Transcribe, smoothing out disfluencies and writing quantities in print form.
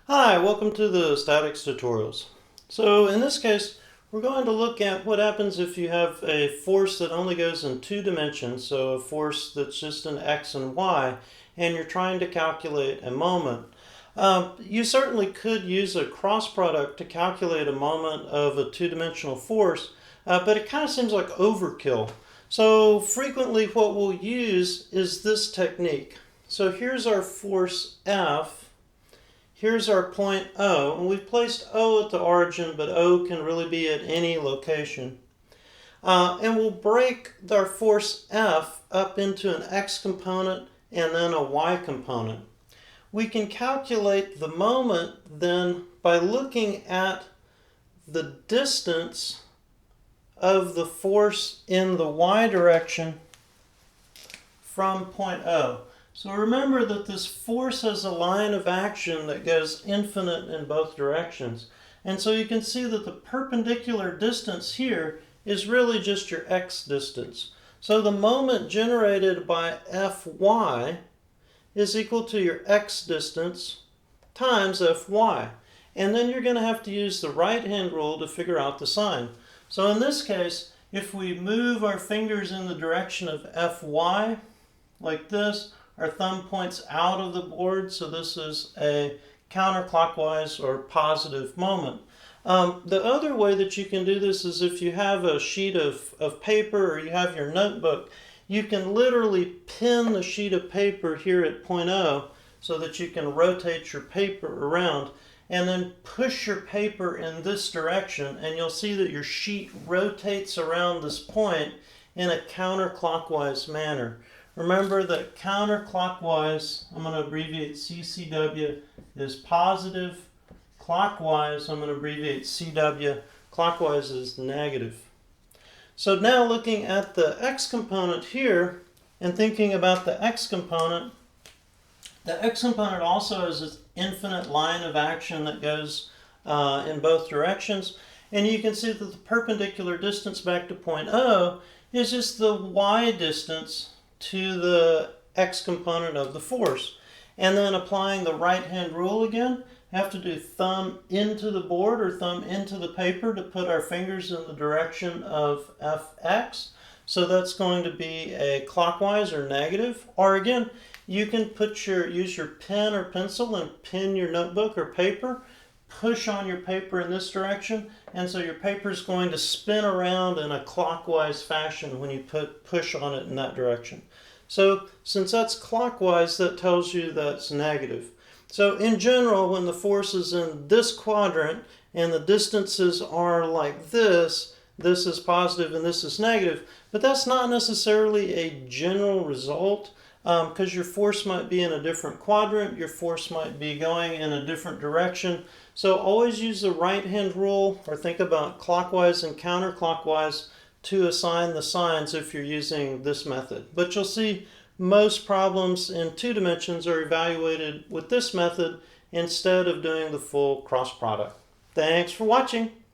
Hi, welcome to the statics tutorials. So in this case, we're going to look at what happens if you have a force that only goes in two dimensions, so a force that's just in x and y, and you're trying to calculate a moment. You certainly could use a cross product to calculate a moment of a two-dimensional force, but it kind of seems like overkill. So frequently what we'll use is this technique. So here's our force F. Here's our point O, and we've placed O at the origin, but O can really be at any location. And we'll break our force F up into an X component and then a Y component. We can calculate the moment then by looking at the distance of the force in the Y direction from point O. So remember that this force has a line of action that goes infinite in both directions. And so you can see that the perpendicular distance here is really just your x distance. So the moment generated by Fy is equal to your x distance times Fy. And then you're going to have to use the right-hand rule to figure out the sign. So in this case, if we move our fingers in the direction of Fy, like this, our thumb points out of the board, so this is a counterclockwise or positive moment. The other way that you can do this is if you have a sheet of paper or you have your notebook, you can literally pin the sheet of paper here at point O so that you can rotate your paper around and then push your paper in this direction, and you'll see that your sheet rotates around this point in a counterclockwise manner. Remember that counterclockwise, I'm going to abbreviate CCW, is positive. Clockwise, I'm going to abbreviate CW. Clockwise is negative. So now looking at the x component here and thinking about the x component also has this infinite line of action that goes in both directions. And you can see that the perpendicular distance back to point O is just the y distance to the x component of the force. And then applying the right-hand rule again, have to do thumb into the board or thumb into the paper to put our fingers in the direction of Fx. So that's going to be a clockwise or negative. Or again, you can use your pen or pencil and pin your notebook or paper, push on your paper in this direction, and so your paper is going to spin around in a clockwise fashion when you push on it in that direction. So since that's clockwise, that tells you that's negative. So in general, when the force is in this quadrant and the distances are like this is positive and this is negative, but that's not necessarily a general result. Because your force might be in a different quadrant, your force might be going in a different direction. So always use the right-hand rule or think about clockwise and counterclockwise to assign the signs if you're using this method. But you'll see most problems in two dimensions are evaluated with this method instead of doing the full cross product. Thanks for watching.